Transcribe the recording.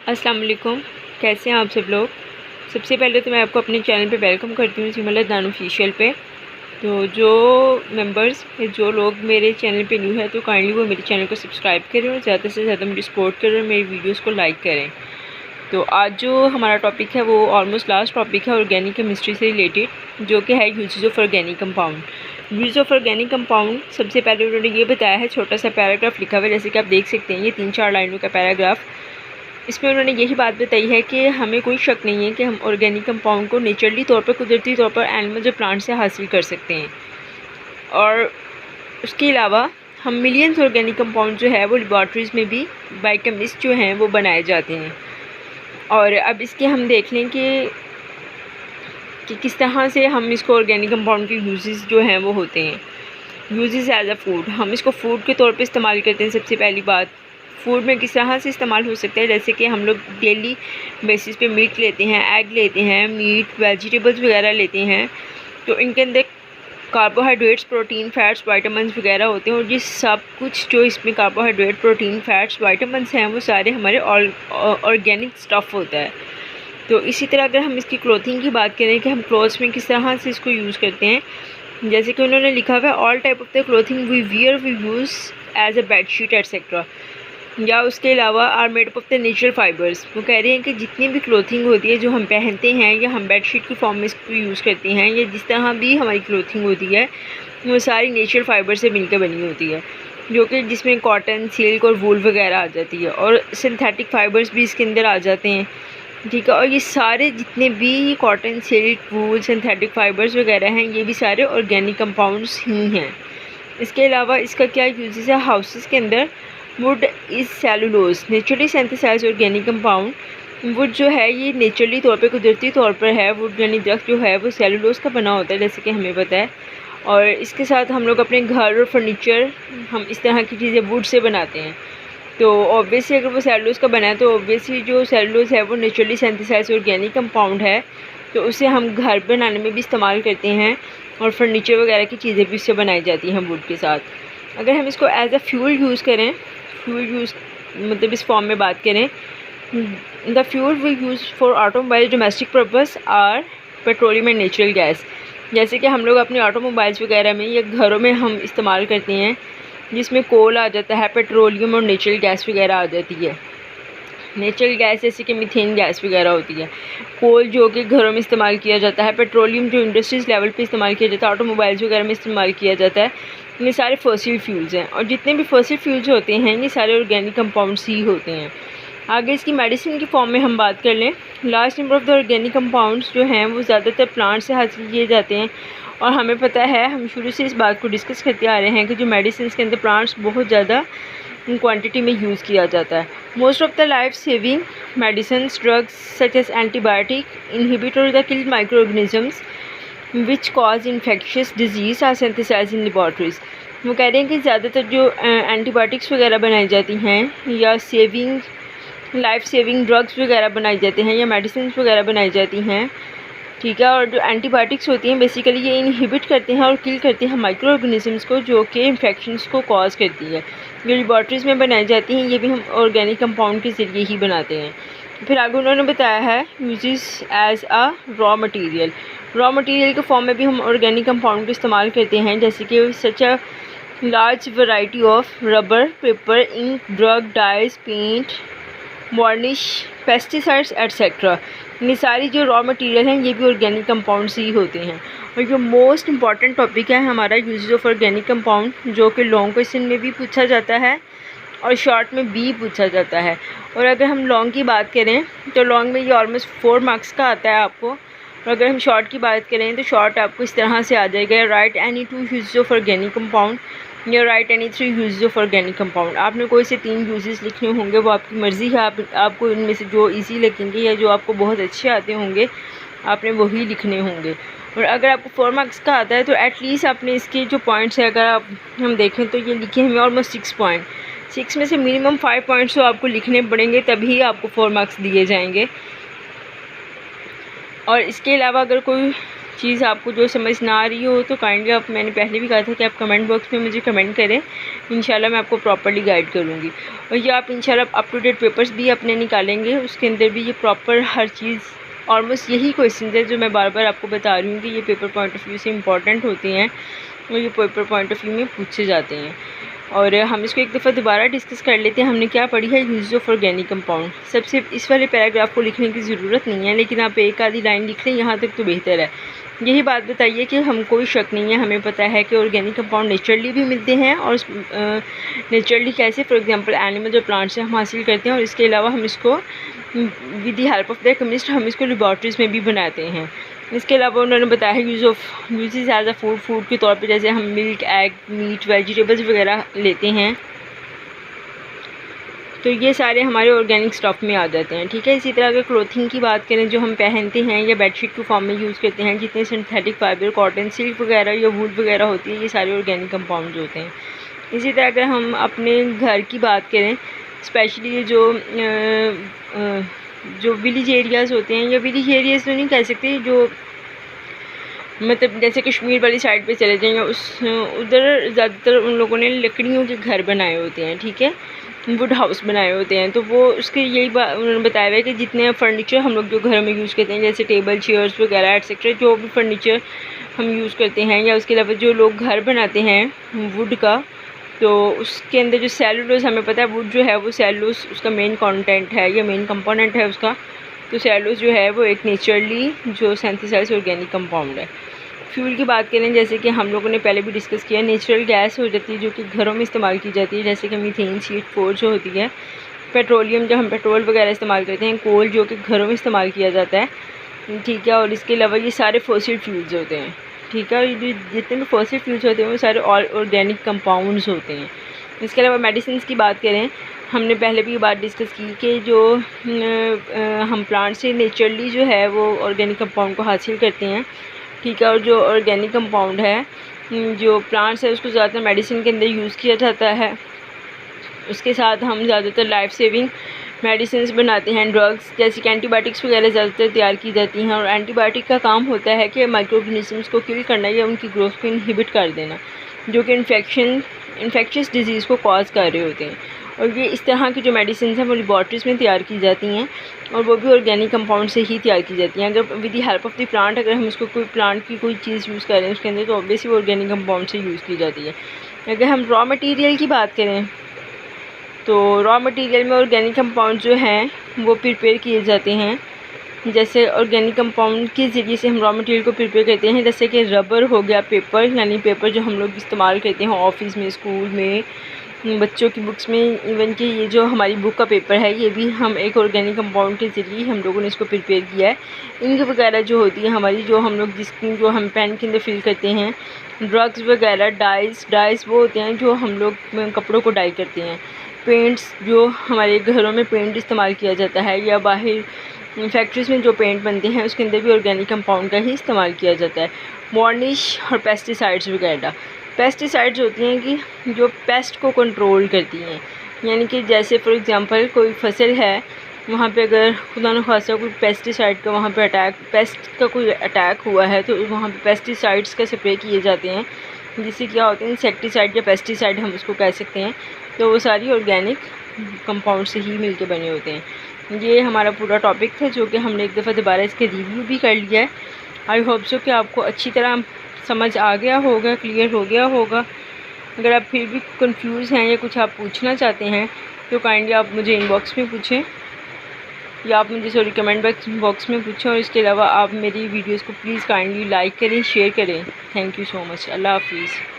अस्सलाम वालेकुम। कैसे हैं आप सब लोग। सबसे पहले तो मैं आपको अपने चैनल पे वेलकम करती हूँ, सिमल अदनान ऑफिशियल पे। तो जो मेंबर्स जो लोग मेरे चैनल पे न्यू है तो काइंडली वो मेरे चैनल को सब्सक्राइब करें और ज़्यादा से ज़्यादा मुझे सपोर्ट करें और मेरी वीडियोस को लाइक करें। तो आज जो हमारा टॉपिक है वो ऑलमोस्ट लास्ट टॉपिक है ऑर्गेनिक केमिस्ट्री से रिलेटेड, जो कि है uses of organic compound. Use of organic compound सबसे पहले उन्होंने ये बताया है, छोटा सा पैराग्राफ लिखा हुआ है, जैसे कि आप देख सकते हैं ये 3-4 लाइनों का पैराग्राफ। इसमें उन्होंने यही बात बताई है कि हमें कोई शक नहीं है कि हम ऑर्गेनिक कंपाउंड को नेचुरली तौर पर, कुदरती तौर पर एनिमल जो प्लांट से हासिल कर सकते हैं। और उसके अलावा हम मिलियंस ऑर्गेनिक कंपाउंड जो है वो लेबॉर्ट्रीज़ में भी बाय केमिस्ट जो हैं वो बनाए जाते हैं। और अब इसके हम देख लें कि किस तरह से हम इसको ऑर्गेनिक कंपाउंड के यूजेस जो हैं वो होते हैं। यूजेस एज अ फूड, हम इसको फूड के तौर पे इस्तेमाल करते हैं। सबसे पहली बात, फूड में किस तरह से इस्तेमाल हो सकता है, जैसे कि हम लोग डेली बेसिस पे मिल्क लेते हैं, एग लेते हैं, मीट, वेजिटेबल्स वगैरह लेते हैं, तो इनके अंदर कार्बोहाइड्रेट्स, प्रोटीन, फैट्स, वाइटामिन वगैरह होते हैं। और ये सब कुछ जो इसमें कार्बोहाइड्रेट, प्रोटीन, फैट्स, वाइटामिन हैं वो सारे हमारे ऑर्गेनिक स्टफ़ होता है। तो इसी तरह अगर हम इसकी क्लोथिंग की बात करें कि हम क्लोथ्स में किस तरह से इसको यूज़ करते हैं, जैसे कि उन्होंने लिखा हुआ है all type of the clothing we wear we use as a bed sheet etcetera, या उसके अलावा are made up of the natural fibres. वो कह रहे हैं कि जितनी भी क्लोथिंग होती है जो हम पहनते हैं या हम बेड शीट की फॉर्म में इसको यूज़ करते हैं, या जिस तरह भी हमारी क्लोथिंग होती है वो सारी नेचुरल फाइबर से मिलकर बनी होती है, जो कि जिसमें कॉटन, सिल्क और वूल वगैरह आ जाती है, और सिंथेटिक फाइबर्स भी इसके अंदर आ जाते हैं। ठीक है, और ये सारे जितने भी कॉटन, सिल्क, वूल, सिंथेटिक फाइबर्स वगैरह हैं ये भी सारे ऑर्गेनिक कंपाउंड्स ही हैं। इसके अलावा इसका क्या यूजेस है हाउसेस के अंदर। Wood is cellulose naturally synthesised organic compound. Wood जो है ये नेचुरली तौर पे, कुदरती तौर पर है, वुड यानी दरख्त जो है वो सेलुलोज का बना होता है, जैसे कि हमें पता है। और इसके साथ हम लोग अपने घर और फर्नीचर, हम इस तरह की चीज़ें वुड से बनाते हैं। तो ऑब्वियसली अगर वो सेलुलोज का बना है तो ऑब्वियसली जो सेलुलोज है वो नेचुरली सिंथेसाइज्ड ऑर्गेनिक कंपाउंड है, तो उसे हम घर बनाने में भी इस्तेमाल करते हैं और फर्नीचर वगैरह की चीज़ें भी उससे बनाई जाती हैं वुड के साथ। अगर हम इसको एज अ फ्यूल यूज़ करें, फ्यूल यूज़ मतलब इस फॉर्म में बात करें, the fuel we use for automobile domestic purpose are petroleum and natural gas. जैसे कि हम लोग अपने ऑटोमोबाइल्स वगैरह में या घरों में हम इस्तेमाल करते हैं, जिसमें कोल आ जाता है, पेट्रोलियम और नेचुरल गैस वगैरह आ जाती है। नेचुरल गैस जैसे कि मीथेन गैस वगैरह होती है, कोल जो कि घरों में इस्तेमाल किया जाता है, पेट्रोलियम जो इंडस्ट्रीज़ लेवल पे इस्तेमाल किया जाता है, ऑटोमोबाइल्स वगैरह में इस्तेमाल किया जाता है। ये सारे फॉसिल फ्यूल्स हैं, और जितने भी फॉसिल फ्यूल्स होते हैं ये सारे ऑर्गेनिक कंपाउंड्स ही होते हैं। आगे इसकी मेडिसिन की फॉर्म में हम बात कर लें, large number of the organic compounds जो हैं वो ज़्यादातर प्लांट से हासिल किए जाते हैं। और हमें पता है, हम शुरू से इस बात को डिस्कस करते आ रहे हैं कि जो मेडिसिन के अंदर प्लांट्स बहुत ज़्यादा क्वांटिटी में यूज़ किया जाता है। Most of the life saving medicine drugs such as antibiotic inhibit the kill micro organisms which cause infectious disease are synthesised in laboratories. वो कह रहे हैं कि ज़्यादातर जो एंटीबायोटिक्स वगैरह बनाई जाती हैं या लाइफ सेविंग ड्रग्स वगैरह बनाई जाते हैं या मेडिसिन वगैरह बनाई जाती हैं, ठीक है, और जो एंटीबायोटिक्स होती हैं बेसिकली ये इनहिबिट करते हैं और किल करते हैं माइक्रो ऑर्गेनिजम्स को, जो कि इन्फेक्शंस को कॉज करती है। जो लेबॉर्ट्रीज़ में बनाई जाती हैं ये भी हम ऑर्गेनिक कंपाउंड के ज़रिए ही बनाते हैं। फिर आगे उन्होंने बताया है uses as a raw material. Raw material के फॉर्म में भी हम ऑर्गेनिक कंपाउंड को इस्तेमाल करते हैं, जैसे कि such a large variety of rubber, paper, ink, drug, dyes, paint, varnish, pesticides etcetera. ये सारी जो रॉ मटेरियल हैं ये भी ऑर्गेनिक कंपाउंड्स ही होते हैं। और जो मोस्ट इंपॉर्टेंट टॉपिक है हमारा यूजेस ऑफ ऑर्गेनिक कंपाउंड, जो कि लॉन्ग क्वेश्चन में भी पूछा जाता है और शॉर्ट में भी पूछा जाता है। और अगर हम लॉन्ग की बात करें तो लॉन्ग में ये ऑलमोस्ट 4 मार्क्स का आता है आपको, और अगर हम शॉर्ट की बात करें तो शॉर्ट आपको इस तरह से आ जाएगा, write any 2 uses of organic compound या write any 3 uses of organic compound. आपने कोई से 3 यूजेस लिखने होंगे, वो आपकी मर्ज़ी है, आपको इनमें से जो इजी लगेंगे या जो आपको बहुत अच्छे आते होंगे आपने वही लिखने होंगे। और अगर आपको 4 मार्क्स का आता है तो एटलीस्ट आपने इसके जो पॉइंट्स है अगर हम देखें तो ये लिखे हमें ऑलमोस्ट 6 पॉइंट, 6 में से मिनिमम 5 पॉइंट्स तो आपको लिखने पड़ेंगे, तभी आपको 4 मार्क्स दिए जाएंगे। और इसके अलावा अगर कोई चीज़ आपको जो समझ ना आ रही हो तो काइंडली आप, मैंने पहले भी कहा था कि आप कमेंट बॉक्स में मुझे कमेंट करें, इंशाल्लाह मैं आपको प्रॉपर्ली गाइड करूँगी। और ये आप इंशाल्लाह अप टू डेट पेपर्स भी अपने निकालेंगे, उसके अंदर भी ये प्रॉपर हर चीज़, ऑलमोस्ट यही क्वेश्चन है जो मैं बार बार आपको बता रही हूँ कि ये पेपर पॉइंट ऑफ व्यू से इंपॉर्टेंट होते हैं और ये पेपर पॉइंट ऑफ व्यू में पूछे जाते हैं। और हम इसको एक दफ़ा दोबारा डिस्कस कर लेते हैं। हमने क्या पढ़ी है, यूज़ ऑफ ऑर्गेनिक कंपाउंड। सबसे इस वाले पैराग्राफ को लिखने की ज़रूरत नहीं है, लेकिन आप एक आधी लाइन लिख लें यहाँ तक तो बेहतर है। यही बात बताइए कि हम कोई शक नहीं है, हमें पता है कि ऑर्गेनिक कंपाउंड नेचुरली भी मिलते हैं और नेचुरली कैसे, फॉर एग्जांपल एनिमल और प्लांट से हम हासिल करते हैं, और इसके अलावा हम इसको with the help of the chemist हम इसको लेबॉर्ट्रीज़ में भी बनाते हैं। इसके अलावा उन्होंने बताया है यूजेस एज अ फूड के तौर पे, जैसे हम मिल्क, एग, मीट, वेजिटेबल्स वगैरह लेते हैं, तो ये सारे हमारे ऑर्गेनिक स्टफ़ में आ जाते हैं। ठीक है, इसी तरह अगर क्लोथिंग की बात करें जो हम पहनते हैं या बेडशीट के फॉर्म में यूज़ करते हैं, जितने सिंथेटिक फाइबर, कॉटन, सिल्क वगैरह या वूल वगैरह होती है, ये सारे ऑर्गेनिक कंपाउंड होते हैं। इसी तरह अगर हम अपने घर की बात करें, स्पेशली ये जो विलेज एरियाज़ होते हैं, या विलेज एरियाज़ तो नहीं कह सकते, जो मतलब जैसे कश्मीर वाली साइड पे चले जाएंगे, उधर ज़्यादातर उन लोगों ने लकड़ियों के घर बनाए होते हैं। ठीक है, वुड हाउस बनाए होते हैं, तो वो उसके यही बात उन्होंने बताया हुआ है कि जितने फर्नीचर हम लोग जो घर में यूज़ करते हैं, जैसे टेबल, चेयर्स वगैरह एटसेट्रा, जो भी फर्नीचर हम यूज़ करते हैं, या उसके अलावा जो लोग घर बनाते हैं वुड का, तो उसके अंदर जो सेलुलोज, हमें पता है वुड जो है वो सेलुलोज उसका मेन कंटेंट है या मेन कंपोनेंट है उसका। तो सेलुलोज जो है वो एक नेचुरली जो सिंथेसाइज्ड ऑर्गेनिक कंपाउंड है। फ्यूल की बात करें, जैसे कि हम लोगों ने पहले भी डिस्कस किया, नेचुरल गैस हो जाती है जो कि घरों में इस्तेमाल की जाती है, जैसे कि मीथेन, C8 जो होती है, पेट्रोलियम जो हम पेट्रोल वगैरह इस्तेमाल करते हैं, कोल जो कि घरों में इस्तेमाल किया जाता है। ठीक है, और इसके अलावा ये सारे फॉसिल फ्यूल्स होते हैं। ठीक है, और ये जितने भी फॉसिल फ्यूल्स होते हैं वो सारे ऑर्गेनिक कंपाउंड्स होते हैं। इसके अलावा मेडिसिन की बात करें, हमने पहले भी ये बात डिस्कस की कि जो हम प्लांट से नेचुरली जो है वो ऑर्गेनिक कंपाउंड को हासिल करते हैं। ठीक है, और जो ऑर्गेनिक कंपाउंड है जो प्लांट्स है उसको ज़्यादातर मेडिसिन के अंदर यूज़ किया जाता है। उसके साथ हम ज़्यादातर लाइफ सेविंग मेडिसिन बनाते हैं, ड्रग्स जैसे कि एंटीबायोटिक्स वगैरह ज़्यादातर तैयार की जाती हैं। और एंटीबायोटिक का काम होता है कि माइक्रो ऑर्गेनिजम्स को किल करना या उनकी ग्रोथ को इनहिबिट कर देना, जो कि इन्फेक्शियस डिजीज़ को कॉज कर रहे होते हैं। और ये इस तरह की जो मेडिसिन हैं वो लेबॉर्ट्रीज़ में तैयार की जाती हैं, और वो भी ऑर्गेनिक कंपाउंड से ही तैयार की जाती हैं। अगर with the help of the plant, अगर हम उसको कोई प्लांट की कोई चीज़ यूज़ करें उसके अंदर, तो ऑब्वियसली ऑर्गेनिक कंपाउंड से यूज़ की जाती है। अगर हम रॉ मटेरियल की बात करें, तो रॉ मटेरियल में ऑर्गेनिक कंपाउंड जो हैं वो प्रिपेयर किए जाते हैं। जैसे ऑर्गेनिक कंपाउंड के ज़रिए से हम रॉ मटेरियल को प्रिपेयर करते हैं, जैसे कि रबर हो गया, पेपर, यानी पेपर जो हम लोग इस्तेमाल करते हैं ऑफिस में, स्कूल में, बच्चों की बुक्स में, इवन कि ये जो हमारी बुक का पेपर है ये भी हम एक ऑर्गेनिक कंपाउंड के ज़रिए हम लोगों ने इसको प्रिपेयर किया है। इंक वगैरह जो होती है हमारी, जो हम लोग जो हम पेन के अंदर फिल करते हैं, ड्रग्स वगैरह, डाइस वो होते हैं जो हम लोग कपड़ों को डाई करते हैं। पेंट्स जो हमारे घरों में पेंट इस्तेमाल किया जाता है, या बाहर फैक्ट्रीज़ में जो पेंट बनते हैं उसके अंदर भी ऑर्गेनिक कंपाउंड का ही इस्तेमाल किया जाता है। वार्निश और पेस्टिसाइड्स वगैरह, पेस्टिसाइड्स होती हैं कि जो पेस्ट को कंट्रोल करती हैं, यानी कि जैसे फॉर एग्जांपल कोई फसल है, वहाँ पे अगर खुदा न खासा कोई पेस्टिसाइड का वहाँ पे पेस्ट का कोई अटैक हुआ है, तो वहाँ पे पेस्टिसाइड्स का स्प्रे किए जाते हैं, जिससे क्या होते हैं इंसेक्टिसाइड या पेस्टिसाइड हम उसको कह सकते हैं। तो वो सारी ऑर्गेनिक कंपाउंड से ही मिलके बने होते हैं। ये हमारा पूरा टॉपिक था जो कि हमने एक दफ़ा दोबारा इसके रिव्यू भी कर लिया है। आई होप सो कि आपको अच्छी तरह समझ आ गया होगा, क्लियर हो गया होगा। अगर आप फिर भी कंफ्यूज हैं या कुछ आप पूछना चाहते हैं तो काइंडली आप मुझे इनबॉक्स में पूछें, या आप मुझे कमेंट बॉक्स में पूछें। और इसके अलावा आप मेरी वीडियोस को प्लीज़ काइंडली लाइक करें, शेयर करें। Thank you so much. अल्लाह हाफिज़।